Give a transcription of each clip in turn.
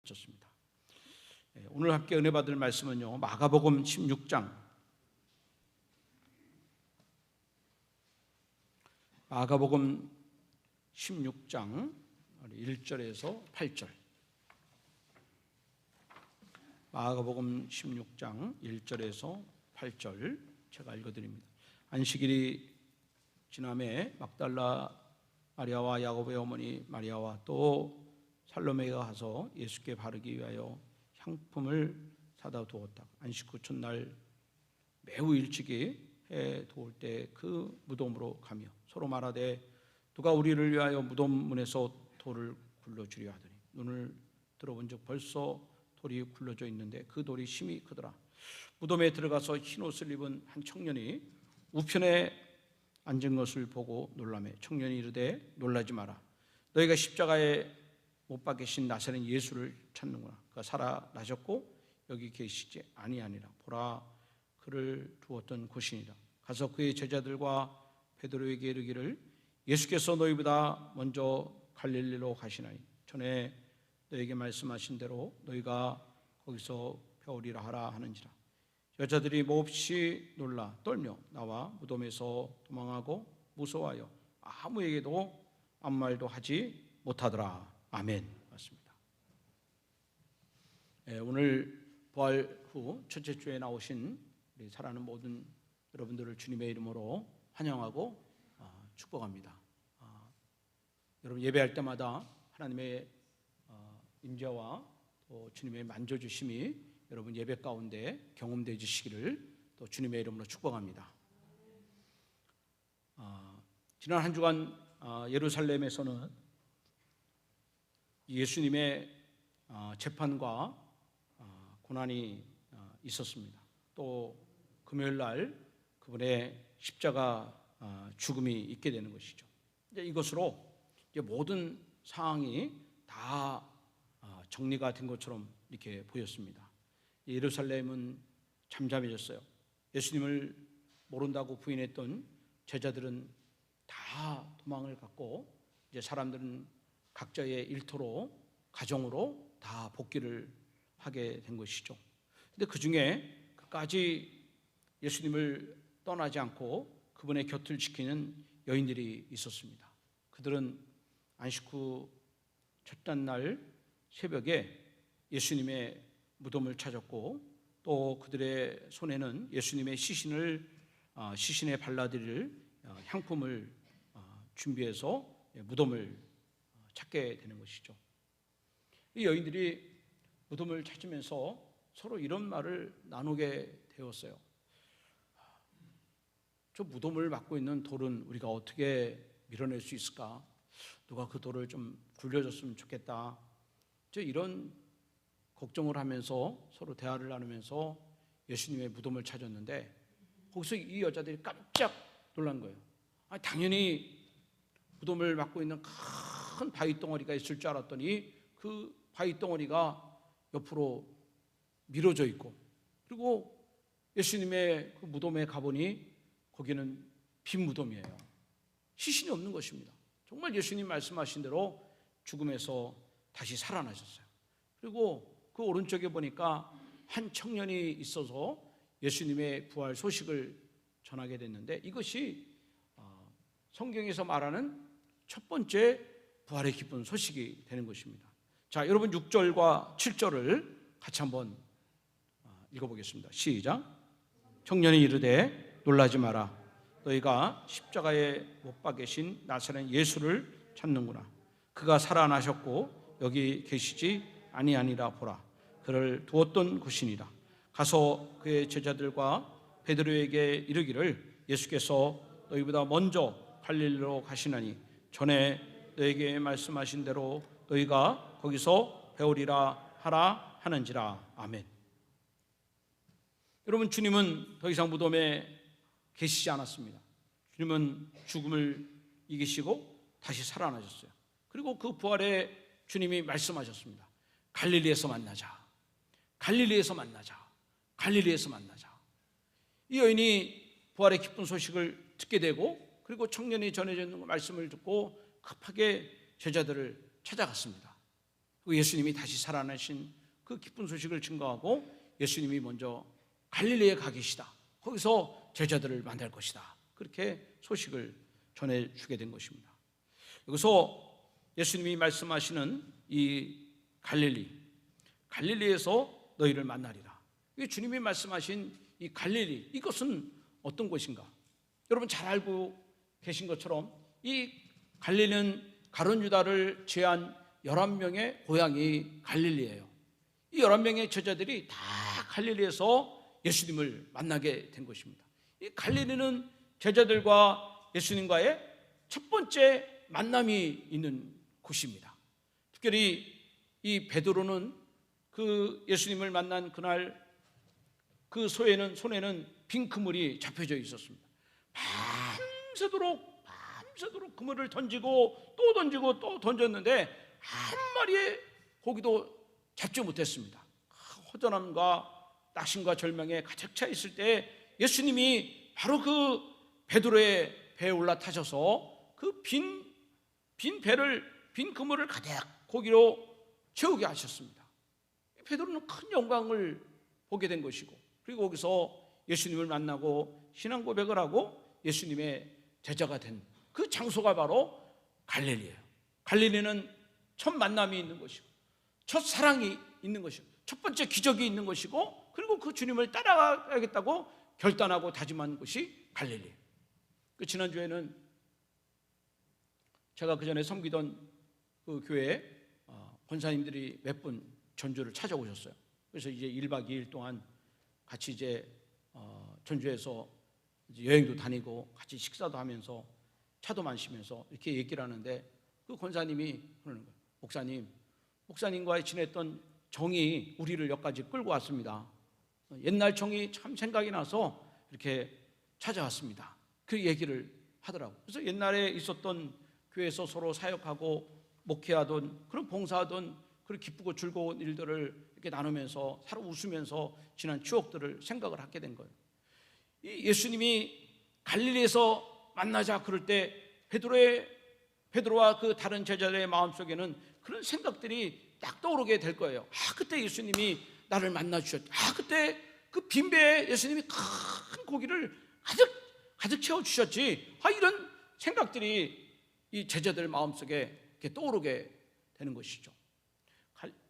바쳤습니다. 오늘 함께 은혜 받을 말씀은요, 마가복음 16장 마가복음 16장 1절에서 8절. 마가복음 16장 1절에서 8절 제가 읽어드립니다. 안식일이 지남에 막달라 마리아와 야고보의 어머니 마리아와 또 살로메가 가서 예수께 바르기 위하여 향품을 사다 두었다. 안식 후 첫날 매우 일찍이 해 도울 때 그 무덤으로 가며 서로 말하되 누가 우리를 위하여 무덤 문에서 돌을 굴러주려 하더니 눈을 들어본즉 벌써 돌이 굴러져 있는데 그 돌이 심히 크더라. 무덤에 들어가서 흰옷을 입은 한 청년이 우편에 앉은 것을 보고 놀라매 청년이 이르되 놀라지 마라. 너희가 십자가에 못 박히신 나사렛 예수를 찾는구나. 그가 살아나셨고 여기 계시지 아니하니라. 보라, 그를 두었던 곳이니라. 가서 그의 제자들과 베드로에게 이르기를 예수께서 너희보다 먼저 갈릴리로 가시나니 전에 너희에게 말씀하신 대로 너희가 거기서 배우리라 하라 하는지라. 여자들이 몹시 놀라 떨며 나와 무덤에서 도망하고 무서워하여 아무에게도 아무 말도 하지 못하더라. 아멘. 맞습니다. 오늘 부활 후 첫째 주에 나오신 우리 사랑하는 모든 여러분들을 주님의 이름으로 환영하고 축복합니다. 여러분 예배할 때마다 하나님의 임재와 또 주님의 만져주심이 여러분 예배 가운데 경험되어 주시기를 또 주님의 이름으로 축복합니다. 지난 한 주간 예루살렘에서는 예수님의 재판과 고난이 있었습니다. 또 금요일 날 그분의 십자가 죽음이 있게 되는 것이죠. 이제 이것으로 이제 모든 상황이 다 정리가 된 것처럼 이렇게 보였습니다. 예루살렘은 잠잠해졌어요. 예수님을 모른다고 부인했던 제자들은 다 도망을 갔고 이제 사람들은 각자의 일터로 가정으로 다 복귀를 하게 된 것이죠. 근데 그 중에 끝까지 예수님을 떠나지 않고 그분의 곁을 지키는 여인들이 있었습니다. 그들은 안식 후 첫째 날 새벽에 예수님의 무덤을 찾았고 또 그들의 손에는 예수님의 시신에 발라드릴 향품을 준비해서 무덤을 찾게 되는 것이죠. 이 여인들이 무덤을 찾으면서 서로 이런 말을 나누게 되었어요. 저 무덤을 막고 있는 돌은 우리가 어떻게 밀어낼 수 있을까? 누가 그 돌을 좀 굴려줬으면 좋겠다. 저 이런 걱정을 하면서 서로 대화를 나누면서 예수님의 무덤을 찾았는데 거기서 이 여자들이 깜짝 놀란 거예요. 당연히 무덤을 막고 있는 큰 바위 덩어리가 있을 줄 알았더니 그 바위 덩어리가 옆으로 밀어져 있고 그리고 예수님의 그 무덤에 가보니 거기는 빈 무덤이에요. 시신이 없는 것입니다. 정말 예수님 말씀하신 대로 죽음에서 다시 살아나셨어요. 그리고 그 오른쪽에 보니까 한 청년이 있어서 예수님의 부활 소식을 전하게 됐는데 이것이 성경에서 말하는 첫 번째 부활의 기쁜 소식이 되는 것입니다. 자, 여러분 6절과 7절을 같이 한번 읽어보겠습니다. 시작. 청년이 이르되 놀라지 마라. 너희가 십자가에 못 박히신 나사렛 예수를 찾는구나. 그가 살아나셨고 여기 계시지 아니하니라. 보라, 그를 두었던 곳이니라. 가서 그의 제자들과 베드로에게 이르기를 예수께서 너희보다 먼저 갈릴리로 가시나니 전에 너에게 말씀하신 대로 너희가 거기서 배우리라 하라 하는지라. 아멘. 여러분, 주님은 더 이상 무덤에 계시지 않았습니다. 주님은 죽음을 이기시고 다시 살아나셨어요. 그리고 그 부활에 주님이 말씀하셨습니다. 갈릴리에서 만나자. 갈릴리에서 만나자. 갈릴리에서 만나자. 이 여인이 부활의 기쁜 소식을 듣게 되고 그리고 청년이 전해져 있는 말씀을 듣고 급하게 제자들을 찾아갔습니다. 그 예수님이 다시 살아나신 그 기쁜 소식을 증거하고 예수님이 먼저 갈릴리에 가 계시다, 거기서 제자들을 만날 것이다, 그렇게 소식을 전해주게 된 것입니다. 여기서 예수님이 말씀하시는 이 갈릴리에서 너희를 만나리라, 이 주님이 말씀하신 이 갈릴리, 이것은 어떤 곳인가? 여러분 잘 알고 계신 것처럼 이 갈릴리는 가룟 유다를 제한 11명의 고향이 갈릴리예요. 이 11명의 제자들이 다 갈릴리에서 예수님을 만나게 된 것입니다. 이 갈릴리는 제자들과 예수님과의 첫 번째 만남이 있는 곳입니다. 특별히 이 베드로는 그 예수님을 만난 그날 그 손에는 빈 그물이 잡혀져 있었습니다. 밤새도록 그물을 던지고 또 던졌는데 한 마리의 고기도 잡지 못했습니다. 허전함과 낙심과 절망에 가득 차 있을 때 예수님이 바로 그 베드로의 배에 올라타셔서 그 빈 그물을 가득 고기로 채우게 하셨습니다. 베드로는 큰 영광을 보게 된 것이고, 그리고 거기서 예수님을 만나고 신앙 고백을 하고 예수님의 제자가 된 그 장소가 바로 갈릴리예요. 갈릴리는 첫 만남이 있는 것이고, 첫 사랑이 있는 것이고, 첫 번째 기적이 있는 것이고, 그리고 그 주님을 따라가야겠다고 결단하고 다짐한 곳이 갈릴리. 그 지난주에는 제가 그 전에 섬기던 그 교회에 권사님들이 몇 분 전주를 찾아오셨어요. 그래서 이제 1박 2일 동안 같이 이제 전주에서 이제 여행도 다니고 같이 식사도 하면서 차도 마시면서 이렇게 얘기를 하는데, 그 권사님이 그러는 거예요. 목사님과의 지냈던 정이 우리를 여기까지 끌고 왔습니다. 옛날 정이 참 생각이 나서 이렇게 찾아왔습니다. 그 얘기를 하더라고요. 그래서 옛날에 있었던 교회에서 서로 사역하고 목회하던, 그런 봉사하던 그런 기쁘고 즐거운 일들을 이렇게 나누면서 서로 웃으면서 지난 추억들을 생각을 하게 된 거예요. 이 예수님이 갈릴리에서 만나자 그럴 때 베드로와 그 다른 제자들의 마음속에는 그런 생각들이 딱 떠오르게 될 거예요. 그때 예수님이 나를 만나 주셨지. 그때 그 빈배에 예수님이 큰 고기를 가득 채워 주셨지. 이런 생각들이 이 제자들 마음속에 이렇게 떠오르게 되는 것이죠.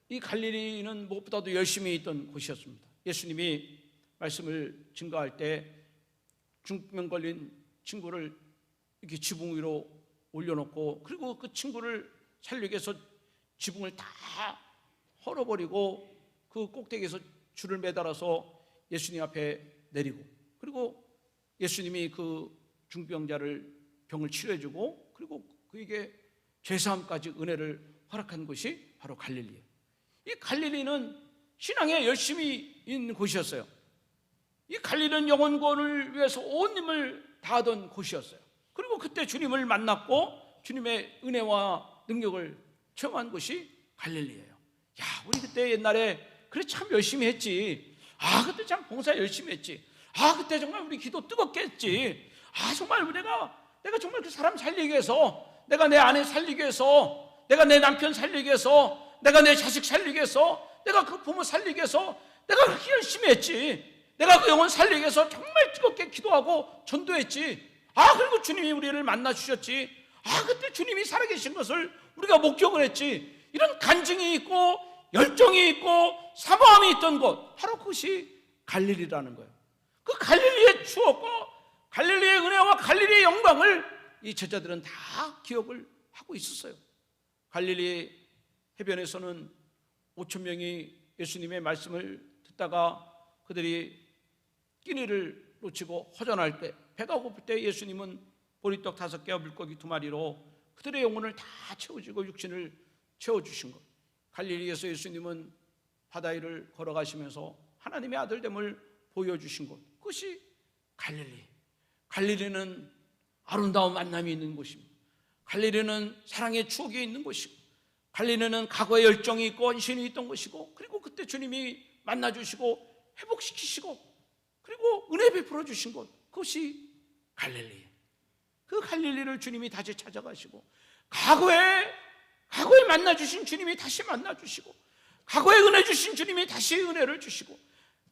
이 갈릴리는 무엇보다도 열심히 있던 곳이었습니다. 예수님이 말씀을 증거할 때 중병 걸린 친구를 이렇게 지붕 위로 올려놓고, 그리고 그 친구를 살리기 위해서 지붕을 다 헐어버리고 그 꼭대기에서 줄을 매달아서 예수님 앞에 내리고, 그리고 예수님이 그 중병자를 병을 치료해주고, 그리고 그에게 죄사함까지 은혜를 허락한 곳이 바로 갈릴리예요. 이 갈릴리는 신앙에 열심히 있는 곳이었어요. 이 갈릴리는 영혼 구원을 위해서 온 힘을 다하던 곳이었어요. 그리고 그때 주님을 만났고 주님의 은혜와 능력을 체험한 곳이 갈릴리예요. 우리 그때 옛날에 그래 참 열심히 했지. 그때 참 봉사 열심히 했지. 그때 정말 우리 기도 뜨겁게 했지. 정말 내가 정말 그 사람 살리기 위해서, 내가 내 아내 살리기 위해서, 내가 내 남편 살리기 위해서, 내가 내 자식 살리기 위해서, 내가 그 부모 살리기 위해서 내가 그렇게 열심히 했지. 내가 그 영혼 살리기 위해서 정말 뜨겁게 기도하고 전도했지. 그리고 주님이 우리를 만나 주셨지. 그때 주님이 살아계신 것을 우리가 목격을 했지. 이런 간증이 있고 열정이 있고 사모함이 있던 곳, 바로 그것이 갈릴리라는 거예요. 그 갈릴리의 추억과 갈릴리의 은혜와 갈릴리의 영광을 이 제자들은 다 기억을 하고 있었어요. 갈릴리 해변에서는 5천 명이 예수님의 말씀을 듣다가 그들이 끼니를 놓치고 허전할 때, 배가 고플 때 예수님은 보리떡 5개와 물고기 2마리로 그들의 영혼을 다 채워주고 육신을 채워주신 것. 갈릴리에서 예수님은 바다 위를 걸어가시면서 하나님의 아들됨을 보여주신 것, 그것이 갈릴리. 갈릴리는 아름다운 만남이 있는 곳입니다. 갈릴리는 사랑의 추억이 있는 곳이고, 갈릴리는 과거의 열정이 있고 헌신이 있던 곳이고, 그리고 그때 주님이 만나주시고 회복시키시고 그리고 은혜 베풀어 주신 곳, 그것이 갈릴리. 그 갈릴리를 주님이 다시 찾아가시고 과거에 과거에 만나주신 주님이 다시 만나주시고, 과거에 은혜 주신 주님이 다시 은혜를 주시고,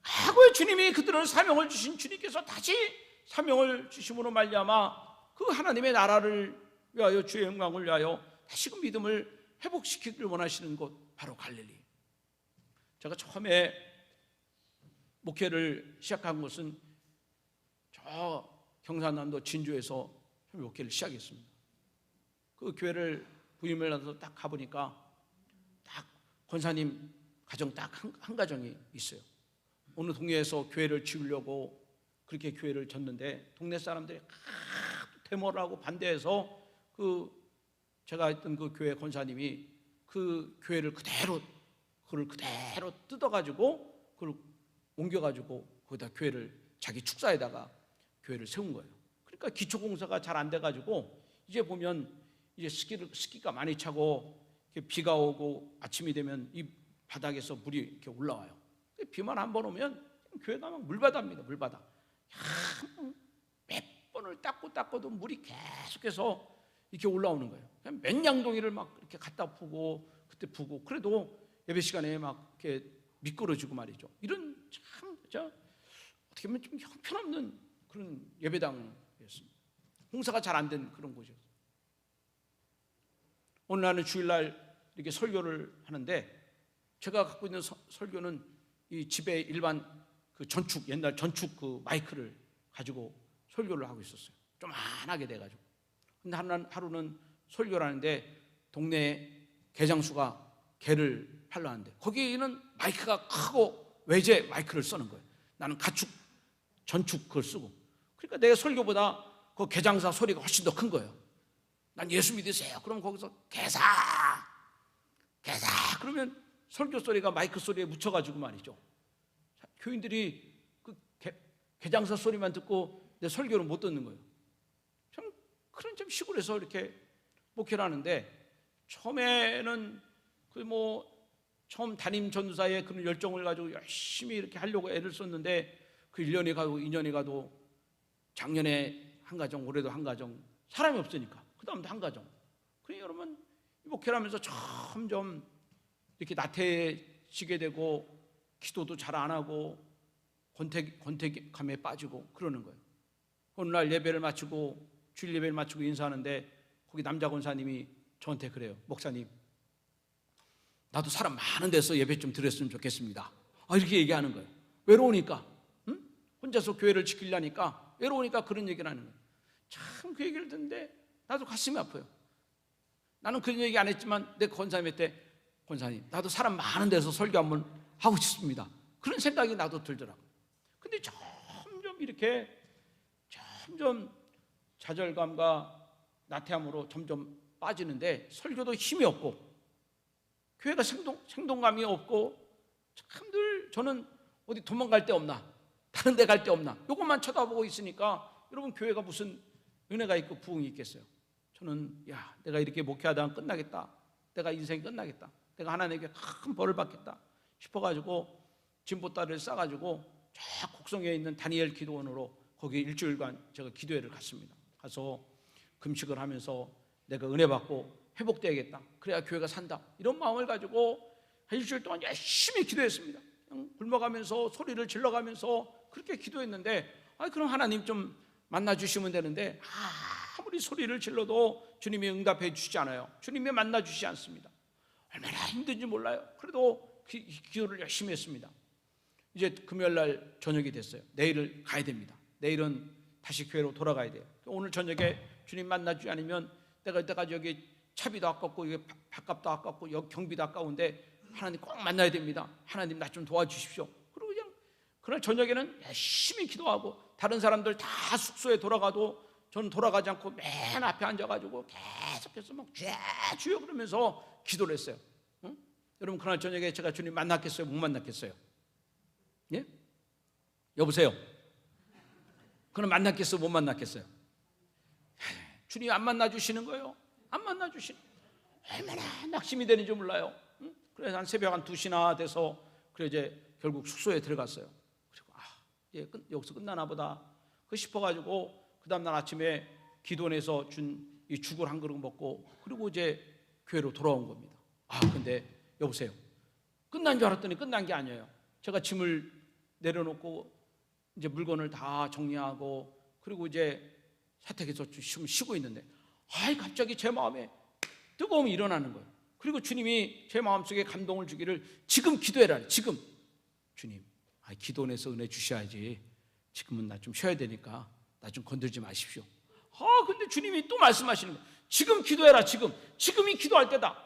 과거에 주님이 그들은 사명을 주신 주님께서 다시 사명을 주심으로 말미암아 그 하나님의 나라를 위하여, 주의 영광을 위하여 다시 그 믿음을 회복시키기를 원하시는 곳, 바로 갈릴리. 제가 처음에 목회를 시작한 것은 저 경상남도 진주에서 목회를 시작했습니다. 그 교회를 부임을 해서 딱 가보니까 딱 권사님 가정 딱 한 가정이 있어요. 어느 동네에서 교회를 지으려고 그렇게 교회를 졌는데 동네 사람들이 데모를 하고 반대해서 그 제가 했던 그 교회 권사님이 그 교회를 그대로 뜯어가지고 그걸 옮겨가지고 거기다 교회를 자기 축사에다가 교회를 세운 거예요. 그러니까 기초공사가 잘 안 돼가지고 이제 보면 이제 습기가 많이 차고 비가 오고 아침이 되면 이 바닥에서 물이 이렇게 올라와요. 비만 한 번 오면 교회가 막 물바다입니다. 물바다. 몇 번을 닦고도 물이 계속해서 이렇게 올라오는 거예요. 그냥 맹양동이를 막 이렇게 갖다 푸고 그때 부고, 그래도 예배 시간에 막 이렇게 미끄러지고 말이죠. 이런 참 어떻게 보면 좀 형편없는 그런 예배당이었습니다. 공사가 잘 안 된 그런 곳이었어요. 오늘 나는 주일날 이렇게 설교를 하는데, 제가 갖고 있는 설교는 이 집에 일반 그 전축, 옛날 전축 그 마이크를 가지고 설교를 하고 있었어요. 좀 안하게 돼가지고. 근데 하루는 설교를 하는데 동네에 개장수가 개를 팔러 하는데 거기는 마이크가 크고 외제 마이크를 쓰는 거예요. 나는 가축, 전축 그걸 쓰고. 그러니까 내 설교보다 그 개장사 소리가 훨씬 더 큰 거예요. 난 예수 믿으세요. 그럼 거기서 개사 그러면 설교 소리가 마이크 소리에 묻혀가지고 말이죠. 교인들이 그 개장사 소리만 듣고 내 설교를 못 듣는 거예요. 참 그런 좀 시골에서 이렇게 목회를 하는데, 처음에는 처음 담임 전도사의 그런 열정을 가지고 열심히 이렇게 하려고 애를 썼는데, 그 1년이 가고 2년이 가도 작년에 한 가정, 올해도 한 가정, 사람이 없으니까 그 다음도 한 가정. 그러니까 여러분 목회를 하면서 점점 이렇게 나태해지게 되고 기도도 잘 안 하고 권태감에 빠지고 그러는 거예요. 어느 날 예배를 마치고, 주일 예배를 마치고 인사하는데 거기 남자 권사님이 저한테 그래요. 목사님, 나도 사람 많은 데서 예배 좀 드렸으면 좋겠습니다. 이렇게 얘기하는 거예요. 외로우니까, 응? 혼자서 교회를 지키려니까 외로우니까 그런 얘기를 하는 거예요. 참 그 얘기를 듣는데 나도 가슴이 아파요. 나는 그런 얘기 안 했지만 내 권사님한테, 권사님, 나도 사람 많은 데서 설교 한번 하고 싶습니다. 그런 생각이 나도 들더라고요. 근데 점점 이렇게 좌절감과 나태함으로 점점 빠지는데, 설교도 힘이 없고 교회가 생동감이 없고, 참 늘 저는 어디 도망갈 데 없나, 다른 데 갈 데 없나, 이것만 쳐다보고 있으니까 여러분 교회가 무슨 은혜가 있고 부흥이 있겠어요. 저는 내가 이렇게 목회하다가 끝나겠다, 내가 인생이 끝나겠다, 내가 하나님께 큰 벌을 받겠다 싶어가지고 진보다리를 싸가지고 저 곡성에 있는 다니엘 기도원으로 거기 일주일간 제가 기도회를 갔습니다. 가서 금식을 하면서 내가 은혜 받고 회복되야겠다, 그래야 교회가 산다, 이런 마음을 가지고 한 일주일 동안 열심히 기도했습니다. 그냥 굶어가면서 소리를 질러가면서 그렇게 기도했는데, 그럼 하나님 좀 만나주시면 되는데 아무리 소리를 질러도 주님이 응답해 주시지 않아요. 주님이 만나주시지 않습니다. 얼마나 힘든지 몰라요. 그래도 기도를 열심히 했습니다. 이제 금요일날 저녁이 됐어요. 내일을 가야 됩니다. 내일은 다시 교회로 돌아가야 돼요. 오늘 저녁에 주님 만나주지 않으면 내가 이때까지 여기 차비도 아깝고 밥값도 아깝고 여기 경비도 아까운데 하나님 꼭 만나야 됩니다. 하나님 나 좀 도와주십시오. 그리고 그냥 그날 저녁에는 열심히 기도하고, 다른 사람들 다 숙소에 돌아가도 저는 돌아가지 않고 맨 앞에 앉아가지고 계속해서 막 주여 그러면서 기도를 했어요. 응? 여러분 그날 저녁에 제가 주님 만났겠어요? 못 만났겠어요? 예? 여보세요? 그럼 만났겠어요? 못 만났겠어요? 주님 안 만나주시는 거예요. 안 만나주시는, 얼마나 낙심이 되는지 몰라요. 응? 그래서 한 새벽 한 2시나 돼서 그래 이제 결국 숙소에 들어갔어요. 그리고 이제 여기서 끝나나 보다 싶어가지고 그 다음날 아침에 기도원에서 준 이 죽을 한 그릇 먹고, 그리고 이제 교회로 돌아온 겁니다. 근데 여보세요, 끝난 줄 알았더니 끝난 게 아니에요. 제가 짐을 내려놓고 이제 물건을 다 정리하고 그리고 이제 사택에서 쉬고 있는데 갑자기 제 마음에 뜨거움이 일어나는 거예요. 그리고 주님이 제 마음속에 감동을 주기를 지금 기도해라. 지금 주님, 기도원에서 은혜 주셔야지. 지금은 나 좀 쉬어야 되니까 나 좀 건들지 마십시오. 근데 주님이 또 말씀하시는 거예요. 지금 기도해라. 지금이 기도할 때다.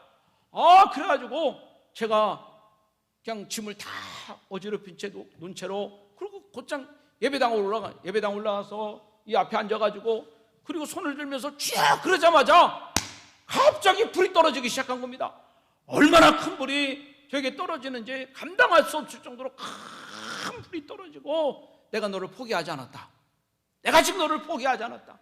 그래가지고 제가 그냥 짐을 다 어지럽힌 채 놓은 채로 그리고 곧장 예배당 올라가서 이 앞에 앉아가지고 그리고 손을 들면서 쫙 그러자마자 갑자기 불이 떨어지기 시작한 겁니다. 얼마나 큰 불이 저에게 떨어지는지 감당할 수 없을 정도로 큰 불이 떨어지고 내가 너를 포기하지 않았다. 내가 지금 너를 포기하지 않았다.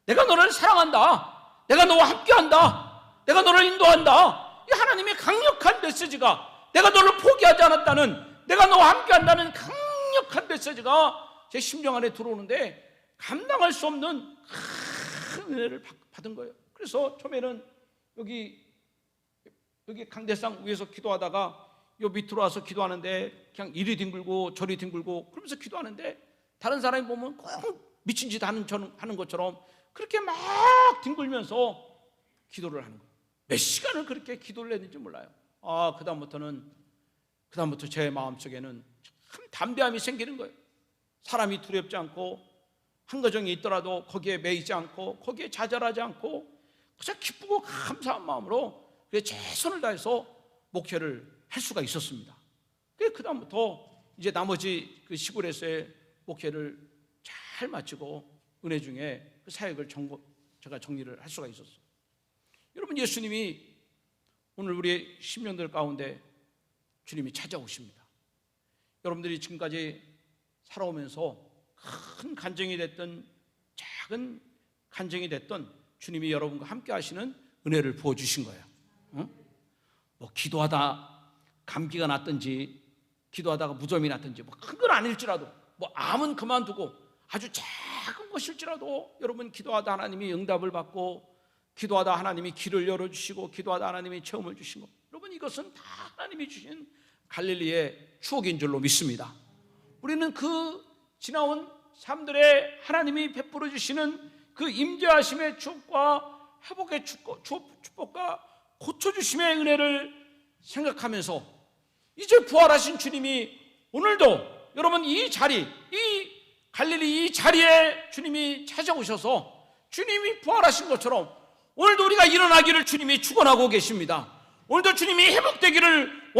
내가 너를 사랑한다. 내가 너와 함께한다. 내가 너를 인도한다. 이 하나님의 강력한 메시지가 내가 너를 포기하지 않았다는, 내가 너와 함께한다는 강력한 메시지가 제 심령 안에 들어오는데 감당할 수 없는 큰 은혜를 받은 거예요. 그래서 처음에는 여기 강대상 위에서 기도하다가 요 밑으로 와서 기도하는데 그냥 이리 뒹굴고 저리 뒹굴고 그러면서 기도하는데 다른 사람이 보면 꼭 미친 짓 하는 것처럼 그렇게 막 뒹굴면서 기도를 하는 거예요. 몇 시간을 그렇게 기도를 했는지 몰라요. 그다음부터 제 마음속에는 참 담대함이 생기는 거예요. 사람이 두렵지 않고 한 가정이 있더라도 거기에 매이지 않고 거기에 좌절하지 않고 그냥 기쁘고 감사한 마음으로 최선을 다해서 목회를 할 수가 있었습니다. 그다음부터 이제 나머지 그 시골에서의 목회를 잘 마치고 은혜 중에 그 사역을 제가 정리를 할 수가 있었어요. 여러분, 예수님이 오늘 우리의 심령들 가운데 주님이 찾아오십니다. 여러분들이 지금까지 살아오면서 큰 간증이 됐든 작은 간증이 됐든 주님이 여러분과 함께 하시는 은혜를 부어주신 거예요. 뭐 기도하다 감기가 났든지 기도하다가 무좀이 났든지 뭐 큰 건 아닐지라도 뭐 암은 그만두고 아주 작은 것일지라도 여러분 기도하다 하나님이 응답을 받고 기도하다 하나님이 길을 열어주시고 기도하다 하나님이 체험을 주신 것, 여러분 이것은 다 하나님이 주신 갈릴리의 추억인 줄로 믿습니다. 우리는 그 지나온 삶들의 하나님이 베풀어 주시는 그 임재하심의 축복과 회복의 축복과 고쳐주심의 은혜를 생각하면서 이제 부활하신 주님이 오늘도 여러분 이 자리, 이 갈릴리 이 자리에 주님이 찾아오셔서 주님이 부활하신 것처럼 오늘도 우리가 일어나기를 주님이 축원하고 계십니다. 오늘도 주님이 회복되기를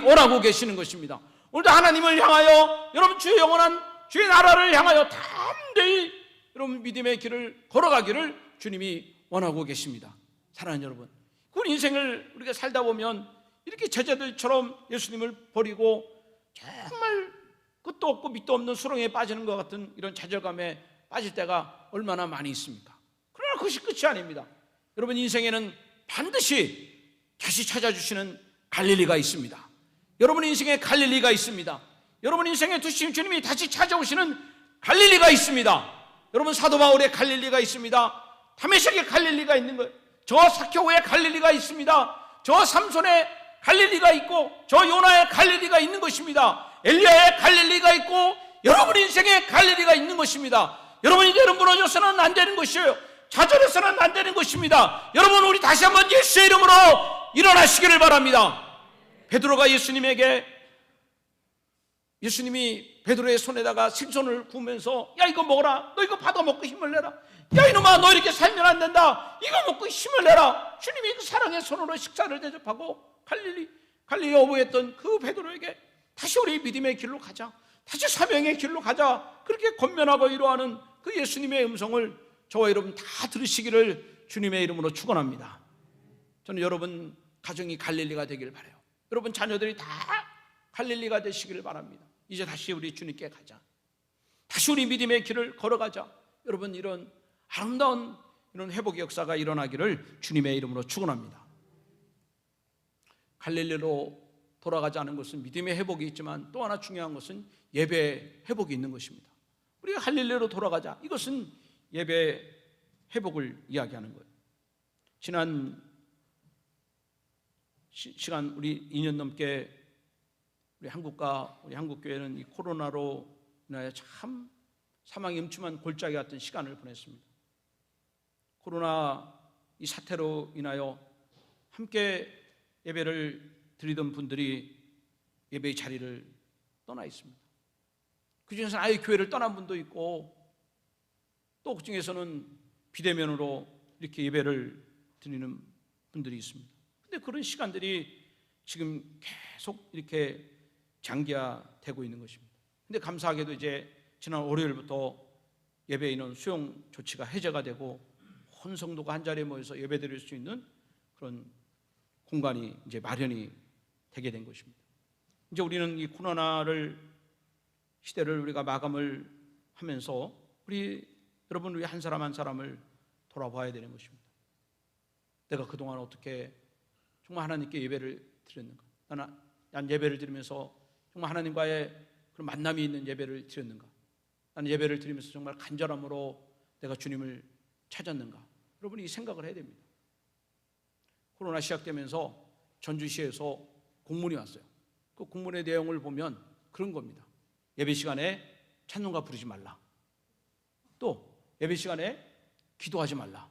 원하고 계시는 것입니다. 오늘도 하나님을 향하여 여러분 주의 영원한 주의 나라를 향하여 담대히 여러분 믿음의 길을 걸어가기를 주님이 원하고 계십니다. 사랑하는 여러분, 그 인생을 우리가 살다 보면 이렇게 제자들처럼 예수님을 버리고 정말 끝도 없고 밑도 없는 수렁에 빠지는 것 같은 이런 좌절감에 빠질 때가 얼마나 많이 있습니까? 그러나 그것이 끝이 아닙니다. 여러분 인생에는 반드시 다시 찾아주시는 갈릴리가 있습니다. 여러분 인생에 갈릴리가 있습니다. 여러분 인생에 두신 주님이 다시 찾아오시는 갈릴리가 있습니다. 여러분 사도 바울의 갈릴리가 있습니다. 다메섹의 갈릴리가 있는 거예요. 저 사케오의 갈릴리가 있습니다. 저 삼손의 갈릴리가 있고 저 요나의 갈릴리가 있는 것입니다. 엘리야의 갈릴리가 있고 여러분 인생에 갈릴리가 있는 것입니다. 여러분 이제는 무너져서는 안 되는 것이에요. 좌절해서는 안 되는 것입니다. 여러분 우리 다시 한번 예수의 이름으로 일어나시기를 바랍니다. 베드로가 예수님이 베드로의 손에다가 생선을 구우면서 야 이거 먹어라, 너 이거 받아 먹고 힘을 내라, 야 이놈아 너 이렇게 살면 안 된다, 이거 먹고 힘을 내라. 주님이 그 사랑의 손으로 식사를 대접하고 갈릴리 어부였던 그 베드로에게 다시 우리 믿음의 길로 가자, 다시 사명의 길로 가자, 그렇게 권면하고 이루하는 그 예수님의 음성을 저와 여러분 다 들으시기를 주님의 이름으로 축원합니다. 저는 여러분 가정이 갈릴리가 되길 바라요. 여러분 자녀들이 다 갈릴리가 되시기를 바랍니다. 이제 다시 우리 주님께 가자, 다시 우리 믿음의 길을 걸어가자. 여러분 이런 아름다운 이런 회복의 역사가 일어나기를 주님의 이름으로 축원합니다. 갈릴리로 돌아가지 않은 것은 믿음의 회복이 있지만 또 하나 중요한 것은 예배의 회복이 있는 것입니다. 우리가 갈릴리로 돌아가자, 이것은 예배의 회복을 이야기하는 거예요. 지난 시간 우리 2년 넘게 우리 한국과 우리 한국교회는 이 코로나로 인하여 참 사망이 음침한 골짜기 같은 시간을 보냈습니다. 코로나 이 사태로 인하여 함께 예배를 드리던 분들이 예배의 자리를 떠나 있습니다. 그 중에서 아예 교회를 떠난 분도 있고, 또 그 중에서는 비대면으로 이렇게 예배를 드리는 분들이 있습니다. 근데 그런 시간들이 지금 계속 이렇게 장기화되고 있는 것입니다. 근데 감사하게도 이제 지난 월요일부터 예배 인원 수용 조치가 해제가 되고 온 성도가 한 자리에 모여서 예배 드릴 수 있는 그런 공간이 이제 마련이 되게 된 것입니다. 이제 우리는 이 코로나를 시대를 우리가 마감을 하면서 여러분 우리 한 사람 한 사람을 돌아봐야 되는 것입니다. 내가 그동안 어떻게 정말 하나님께 예배를 드렸는가? 난 예배를 드리면서 정말 하나님과의 그런 만남이 있는 예배를 드렸는가? 나는 예배를 드리면서 정말 간절함으로 내가 주님을 찾았는가? 여러분이 이 생각을 해야 됩니다. 코로나 시작되면서 전주시에서 공문이 왔어요. 그 공문의 내용을 보면 그런 겁니다. 예배 시간에 찬송가 부르지 말라. 또 예배 시간에 기도하지 말라.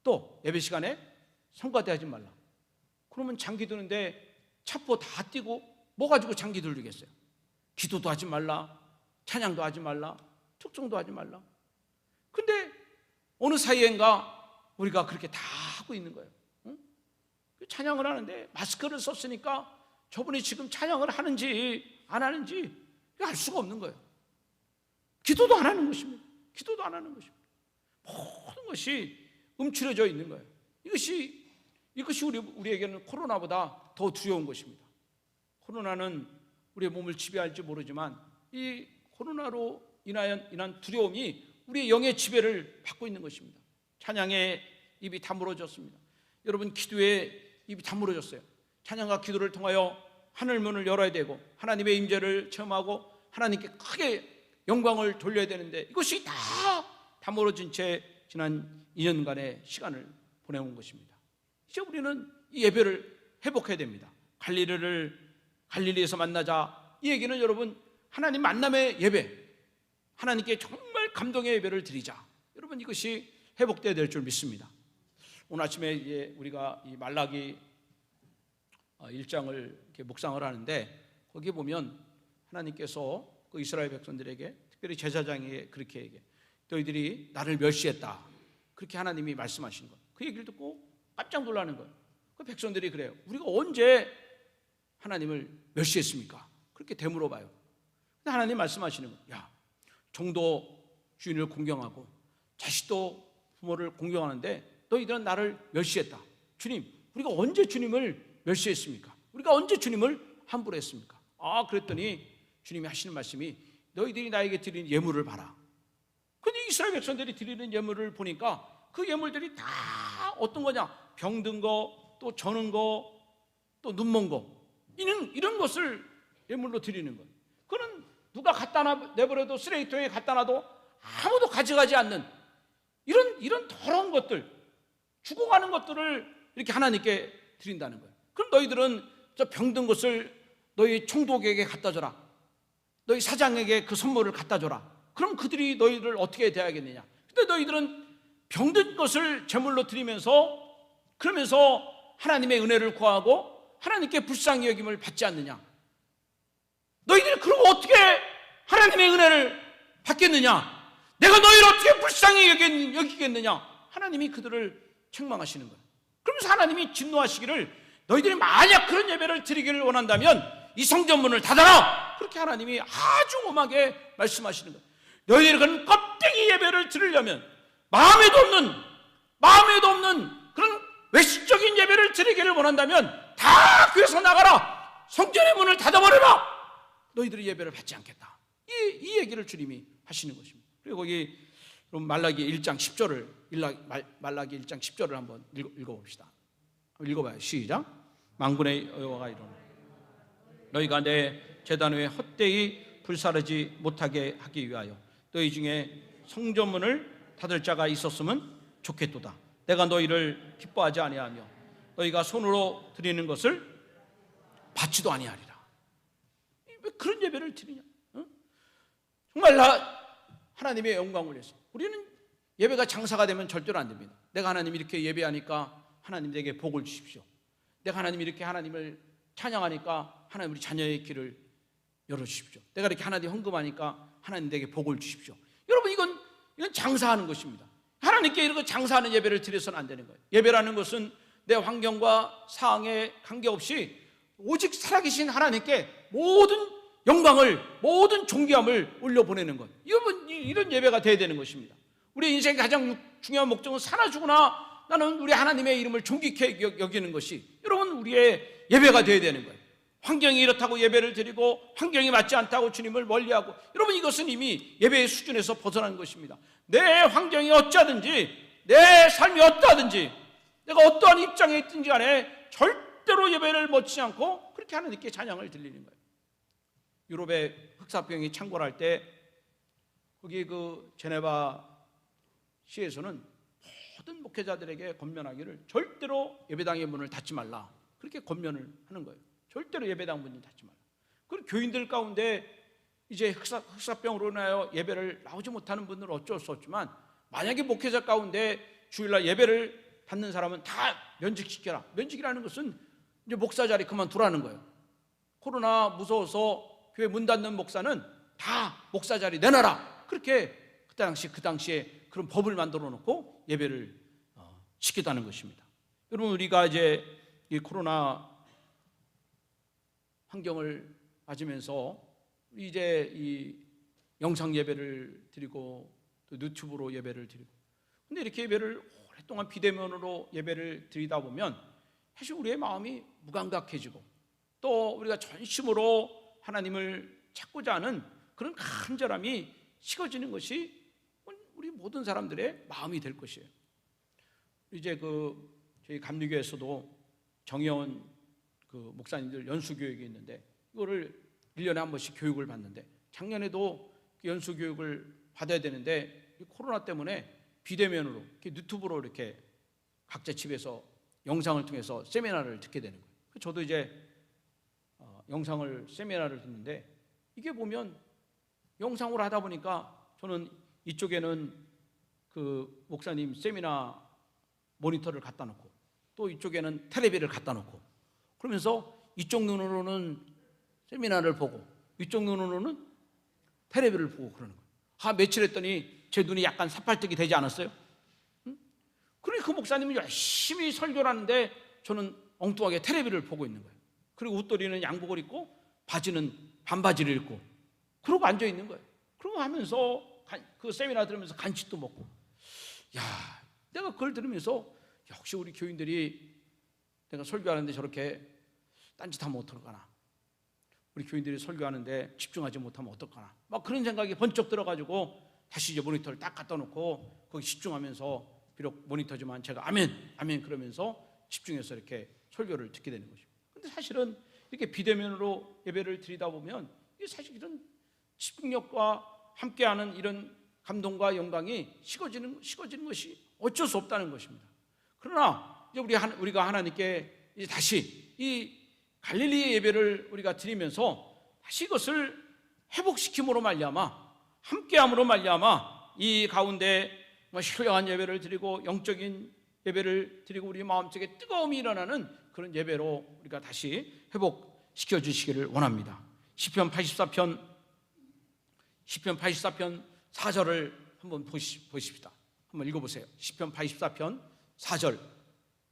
또 예배 시간에 성가대 하지 말라. 그러면 장기 드는데 차포 다 띄고 뭐 가지고 장기 들리겠어요? 기도도 하지 말라, 찬양도 하지 말라, 특종도 하지 말라. 근데 어느 사이엔가 우리가 그렇게 다 하고 있는 거예요. 응? 찬양을 하는데 마스크를 썼으니까 저분이 지금 찬양을 하는지 안 하는지 알 수가 없는 거예요. 기도도 안 하는 것입니다. 기도도 안 하는 것입니다. 모든 것이 움츠려져 있는 거예요. 이것이 우리에게는 코로나보다 더 두려운 것입니다. 코로나는 우리의 몸을 지배할지 모르지만 이 코로나로 인한 두려움이 우리의 영의 지배를 받고 있는 것입니다. 찬양의 입이 다물어졌습니다. 여러분, 기도의 입이 다물어졌어요. 찬양과 기도를 통하여 하늘문을 열어야 되고 하나님의 임재를 체험하고 하나님께 크게 영광을 돌려야 되는데 이것이 다 다물어진 채 지난 2년간의 시간을 보내온 것입니다. 이제 우리는 이 예배를 회복해야 됩니다. 갈릴리에서 만나자, 이 얘기는 여러분 하나님 만남의 예배, 하나님께 정말 감동의 예배를 드리자. 여러분, 이것이 회복되어야 될 줄 믿습니다. 오늘 아침에 이제 우리가 이 말라기 1장을 이렇게 묵상을 하는데 거기 보면 하나님께서 그 이스라엘 백성들에게 특별히 제사장에게 그렇게 얘기해. 너희들이 나를 멸시했다. 그렇게 하나님이 말씀하신 거예요. 그 얘기를 듣고 깜짝 놀라는 거예요. 그 백성들이 그래요. 우리가 언제 하나님을 멸시했습니까? 그렇게 되물어봐요. 근데 하나님 말씀하시는 거예요. 야, 종도 주인을 공경하고 자식도 부모를 공경하는데 너희들은 나를 멸시했다. 주님, 우리가 언제 주님을 멸시했습니까? 우리가 언제 주님을 함부로 했습니까? 그랬더니 주님이 하시는 말씀이 너희들이 나에게 드리는 예물을 봐라. 근데 이스라엘 백성들이 드리는 예물을 보니까 그 예물들이 다 어떤 거냐? 병든 거, 또 저는 거, 또 눈먼 거, 이런 것을 예물로 드리는 거예요. 그는 누가 갖다 내버려도 쓰레기통에 갖다 놔도 아무도 가져가지 않는 이런 더러운 것들, 죽어가는 것들을 이렇게 하나님께 드린다는 거예요. 그럼 너희들은 저 병든 것을 너희 총독에게 갖다 줘라. 너희 사장에게 그 선물을 갖다 줘라. 그럼 그들이 너희를 어떻게 대하겠느냐? 근데 너희들은 병든 것을 제물로 드리면서 그러면서 하나님의 은혜를 구하고 하나님께 불쌍히 여김을 받지 않느냐? 너희들이 그러고 어떻게 하나님의 은혜를 받겠느냐? 내가 너희를 어떻게 불쌍히 여기겠느냐? 하나님이 그들을 책망하시는 거예요. 그러면서 하나님이 진노하시기를 너희들이 만약 그런 예배를 드리기를 원한다면 이 성전문을 닫아라! 그렇게 하나님이 아주 엄하게 말씀하시는 거예요. 너희들이 그런 껍데기 예배를 드리려면 마음에도 없는 그런 외식적인 예배를 드리기를 원한다면 다 교회에서 나가라! 성전의 문을 닫아버려라! 너희들이 예배를 받지 않겠다. 이 얘기를 주님이 하시는 것입니다. 그리고 거기 말라기 1장 10절을 말라기 1장 10절을 한번 읽어봅시다. 읽어봐요. 시작. 만군의 여호와가 이르노니 너희가 내 제단 위에 헛되이 불사르지 못하게 하기 위하여 너희 중에 성전문을 닫을 자가 있었으면 좋겠도다. 내가 너희를 기뻐하지 아니하며 너희가 손으로 드리는 것을 받지도 아니하리라. 왜 그런 예배를 드리냐? 정말 하나님의 영광을 위해서. 우리는 예배가 장사가 되면 절대로 안 됩니다. 내가 하나님 이렇게 예배하니까 하나님 내게 복을 주십시오. 내가 하나님 이렇게 하나님을 찬양하니까 하나님 우리 자녀의 길을 열어주십시오. 내가 이렇게 하나님 헌금하니까 하나님 내게 복을 주십시오. 여러분, 이건 장사하는 것입니다. 하나님께 이런 거 장사하는 예배를 드려서는 안 되는 거예요. 예배라는 것은 내 환경과 상황에 관계없이 오직 살아계신 하나님께 모든 영광을, 모든 존귀함을 올려보내는 것, 이런 예배가 돼야 되는 것입니다. 우리 인생의 가장 중요한 목적은 사나 죽으나 나는 우리 하나님의 이름을 존귀케 여기는 것이 여러분 우리의 예배가 돼야 되는 거예요. 환경이 이렇다고 예배를 드리고 환경이 맞지 않다고 주님을 멀리하고, 여러분 이것은 이미 예배의 수준에서 벗어난 것입니다. 내 환경이 어쩌든지, 내 삶이 어떠하든지, 내가 어떠한 입장에 있든지 간에 절대로 예배를 멈추지 않고 그렇게 하나님께 찬양을 드리는 거예요. 유럽의 흑사병이 창궐할 때 거기 그 제네바 시에서는 모든 목회자들에게 권면하기를 절대로 예배당의 문을 닫지 말라, 그렇게 권면을 하는 거예요. 절대로 예배당 문을 닫지 말라. 그리고 교인들 가운데 이제 흑사병으로 인하여 예배를 나오지 못하는 분들은 어쩔 수 없지만, 만약에 목회자 가운데 주일날 예배를 받는 사람은 다 면직시켜라. 면직이라는 것은 이제 목사 자리 그만두라는 거예요. 코로나 무서워서 교회 문 닫는 목사는 다 목사 자리 내놔라. 그렇게 그 당시에 그런 법을 만들어 놓고 예배를 시켰다는 것입니다. 여러분, 우리가 이제 이 코로나 환경을 맞으면서 이제 이 영상 예배를 드리고 또 유튜브로 예배를 드리고, 근데 이렇게 예배를 오랫동안 비대면으로 예배를 드리다 보면 사실 우리의 마음이 무감각해지고, 또 우리가 전심으로 하나님을 찾고자 하는 그런 간절함이 식어지는 것이 우리 모든 사람들의 마음이 될 것이에요. 이제 저희 감리교에서도 정혜원 목사님들 연수교육이 있는데, 이거를 1년에 한 번씩 교육을 받는데, 작년에도 연수교육을 받아야 되는데 코로나 때문에 비대면으로 이렇게 유튜브로 이렇게 각자 집에서 영상을 통해서 세미나를 듣게 되는 거예요. 저도 이제 영상을 세미나를 듣는데, 이게 보면 영상으로 하다 보니까 저는 이쪽에는 그 목사님 세미나 모니터를 갖다 놓고, 또 이쪽에는 텔레비를 갖다 놓고, 그러면서 이쪽 눈으로는 세미나를 보고 이쪽 눈으로는 텔레비를 보고 그러는 거예요. 며칠 했더니 제 눈이 약간 새빨뜨기 되지 않았어요? 그러니 그 목사님은 열심히 설교를 하는데 저는 엉뚱하게 텔레비를 보고 있는 거예요. 그리고 웃도리는 양복을 입고 바지는 반바지를 입고 그러고 앉아 있는 거예요. 그러고 하면서 그 세미나 들으면서 간식도 먹고, 내가 그걸 들으면서 역시 우리 교인들이 내가 설교하는데 저렇게 딴짓하면 어떨까나, 우리 교인들이 설교하는데 집중하지 못하면 어떨까나, 막 그런 생각이 번쩍 들어가지고 다시 이제 모니터를 딱 갖다 놓고 거기 집중하면서, 비록 모니터지만 제가 아멘 그러면서 집중해서 이렇게 설교를 듣게 되는 것입니다. 근데 사실은 이렇게 비대면으로 예배를 드리다 보면 이게 사실 이런 집중력과 함께하는 이런 감동과 영광이 식어지는 것이 어쩔 수 없다는 것입니다. 그러나 이제 우리가 하나님께 이제 다시 이 갈릴리의 예배를 우리가 드리면서 다시 이것을 회복시킴으로 말미암아, 함께함으로 말미암아 이 가운데 신령한 예배를 드리고 영적인 예배를 드리고 우리 마음속에 뜨거움이 일어나는 그런 예배로 우리가 다시 회복시켜 주시기를 원합니다. 시편 84편 4절을 한번 보십시다. 한번 읽어보세요. 시편 84편 4절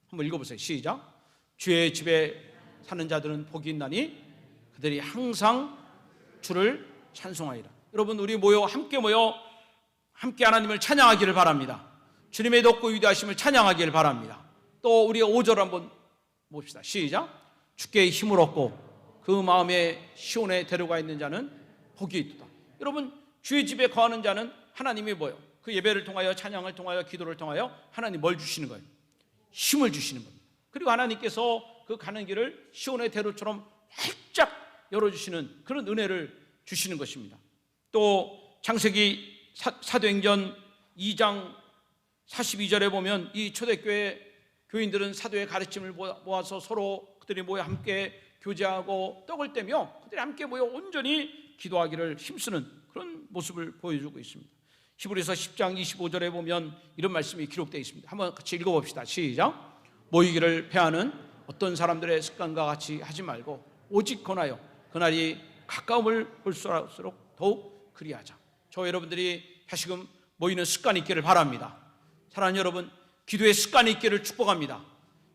한번 읽어보세요. 시작. 주의 집에 사는 자들은 복이 있나니 그들이 항상 주를 찬송하리라. 여러분, 우리 함께 하나님을 찬양하기를 바랍니다. 주님의 높고 위대하심을 찬양하기를 바랍니다. 또 우리 5절 한번 봅시다. 시작. 주께 힘을 얻고 그 마음에 시온에 데려가 있는 자는 복이 있도다. 여러분, 주의 집에 거하는 자는 하나님이 뭐예요? 그 예배를 통하여, 찬양을 통하여, 기도를 통하여 하나님 뭘 주시는 거예요? 힘을 주시는 겁니다. 그리고 하나님께서 그 가는 길을 시온의 대로처럼 활짝 열어주시는 그런 은혜를 주시는 것입니다. 또 창세기 사도행전 2장 42절에 보면 이 초대교회 교인들은 사도의 가르침을 모아서 서로 그들이 모여 함께 교제하고 떡을 떼며 그들이 함께 모여 온전히 기도하기를 힘쓰는 그런 모습을 보여주고 있습니다. 히브리서 10장 25절에 보면 이런 말씀이 기록되어 있습니다. 한번 같이 읽어봅시다. 시작. 모이기를 패하는 어떤 사람들의 습관과 같이 하지 말고 오직 권하여 그날이 가까움을 볼수록 더욱 그리하자. 저 여러분들이 다시금 모이는 습관이 있기를 바랍니다. 사랑하는 여러분, 기도의 습관이 있기를 축복합니다.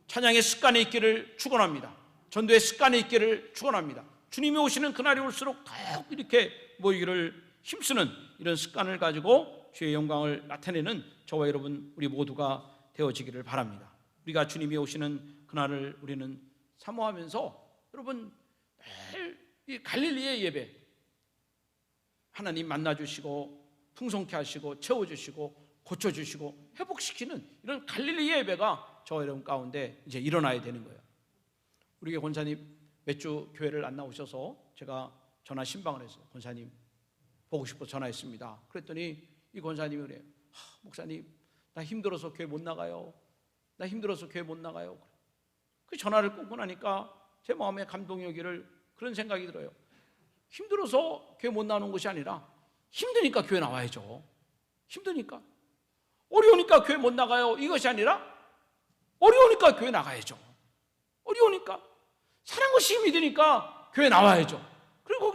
찬양의 습관이 있기를 축원합니다. 전도의 습관이 있기를 축원합니다. 주님이 오시는 그날이 올수록 더욱 이렇게 모이기를 힘쓰는 이런 습관을 가지고 주의 영광을 나타내는 저와 여러분 우리 모두가 되어지기를 바랍니다. 우리가 주님이 오시는 그날을 우리는 사모하면서 여러분 매일 이 갈릴리의 예배 하나님 만나주시고 풍성케 하시고 채워주시고 고쳐주시고 회복시키는 이런 갈릴리의 예배가 저와 여러분 가운데 이제 일어나야 되는 거예요. 우리 권사님 몇 주 교회를 안 나오셔서 제가 전화 신방을 했어요. 권사님 보고 싶어 전화했습니다. 그랬더니 이 권사님이 그래요. 목사님 나 힘들어서 교회 못 나가요. 나 힘들어서 교회 못 나가요. 그 전화를 끊고 나니까 제 마음에 감동이 오기를 그런 생각이 들어요. 힘들어서 교회 못 나오는 것이 아니라 힘드니까 교회 나와야죠. 힘드니까. 어려우니까 교회 못 나가요. 이것이 아니라 어려우니까 교회 나가야죠. 어려우니까. 사는 것이 힘이 드니까 교회 나와야죠. 그리고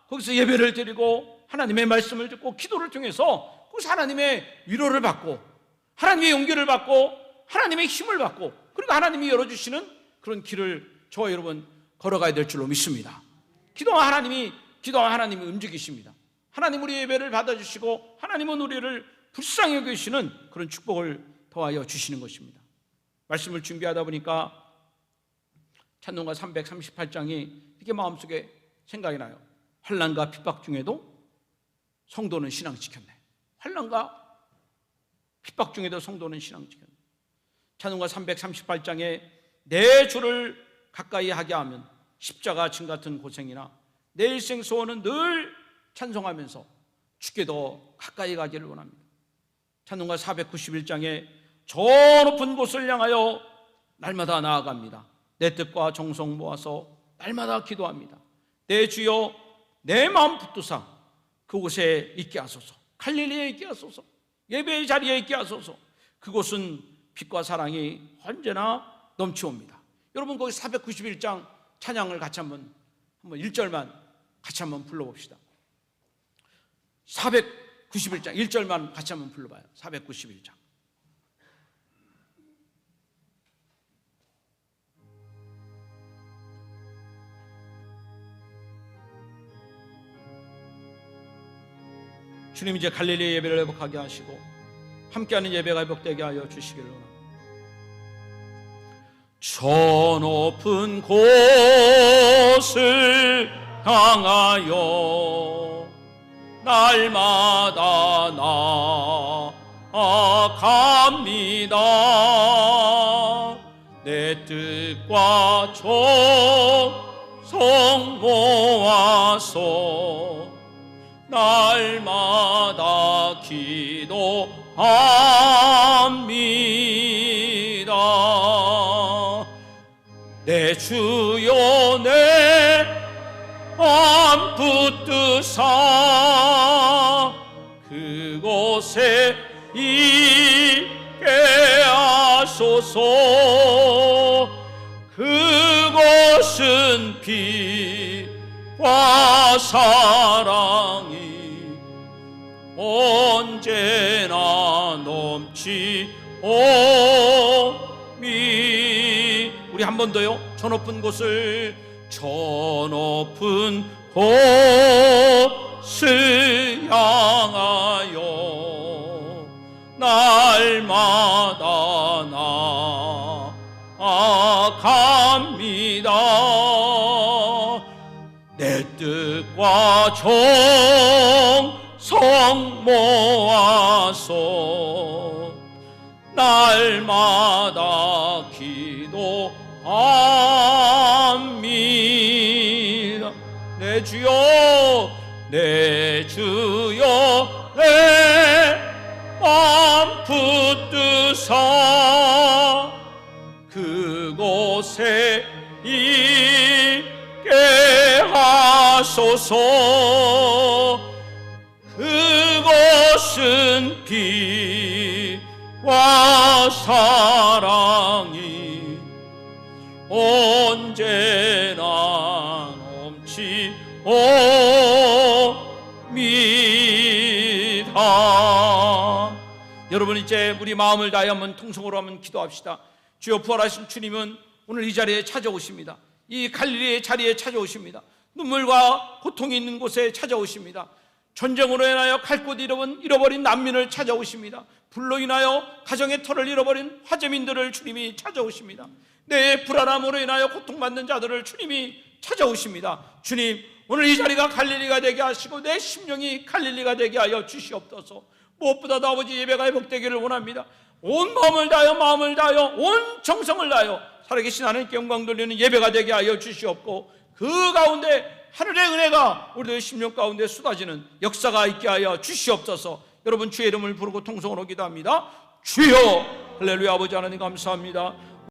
거기서 예배를 드리고 하나님의 말씀을 듣고 기도를 통해서 거기서 하나님의 위로를 받고 하나님의 용기를 받고 하나님의 힘을 받고 그리고 하나님이 열어주시는 그런 길을 저와 여러분 걸어가야 될 줄로 믿습니다. 기도와 하나님이 움직이십니다. 하나님 우리 예배를 받아주시고 하나님은 우리를 불쌍히 여기시는 그런 축복을 더하여 주시는 것입니다. 말씀을 준비하다 보니까 찬송가 338장이 이렇게 마음속에 생각이 나요. 환난과 핍박 중에도 성도는 신앙 지켰네. 환난과 핍박 중에도 성도는 신앙 지켰네. 찬송가 338장에 내 주를 가까이 하게 하면 십자가 진 같은 고생이나 내 일생 소원은 늘 찬송하면서 주께 더 가까이 가기를 원합니다. 찬송가 491장에 저 높은 곳을 향하여 날마다 나아갑니다. 내 뜻과 정성 모아서 날마다 기도합니다. 내 주여 내 마음 붙드사 그곳에 있게 하소서. 갈릴리에 있게 하소서. 예배의 자리에 있게 하소서. 그곳은 빛과 사랑이 언제나 넘치옵니다. 여러분 거기 491장 찬양을 같이 한번 1절만 같이 한번 불러봅시다. 491장 1절만 같이 한번 불러봐요. 491장. 주님 이제 갈릴리 예배를 회복하게 하시고 함께하는 예배가 회복되게 하여 주시기를 원합니다. 저 높은 곳을 향하여 날마다 나아갑니다. 내 뜻과 정성 모아서 날마다 기도합니다. 내 주여 내 마음 붙드사 그곳에 있게 하소서. 그곳은 빛과 사랑이 언제나 넘치오미. 우리 한 번 더요. 저 높은 곳을 향하여 날마다 나아갑니다. 내 뜻과 정성 모아서 날마다 기도합니다. 내 주여 내 주여 내 마음 붙드사 하소서. 그것은 비와 사랑이 언제나 넘치옵니다. 여러분, 이제 우리 마음을 다해 한번 통성으로 한번 기도합시다. 주여, 부활하신 주님은 오늘 이 자리에 찾아오십니다. 이 갈릴리의 자리에 찾아오십니다. 눈물과 고통이 있는 곳에 찾아오십니다. 전쟁으로 인하여 갈 곳 잃어버린 난민을 찾아오십니다. 불로 인하여 가정의 터를 잃어버린 화재민들을 주님이 찾아오십니다. 내 불안함으로 인하여 고통받는 자들을 주님이 찾아오십니다. 주님, 오늘 이 자리가 갈릴리가 되게 하시고 내 심령이 갈릴리가 되게 하여 주시옵소서. 무엇보다도 아버지, 예배가 회복되기를 원합니다. 온 마음을 다하여 온 정성을 다하여 살아계신 하나님께 영광 돌리는 예배가 되게 하여 주시옵고, 그 가운데 하늘의 은혜가 우리들 심령 가운데 쏟아지는 역사가 있게 하여 주시옵소서. 여러분, 주의 이름을 부르고 통성으로 기도합니다. 주여, 할렐루야. 아버지 하나님 감사합니다.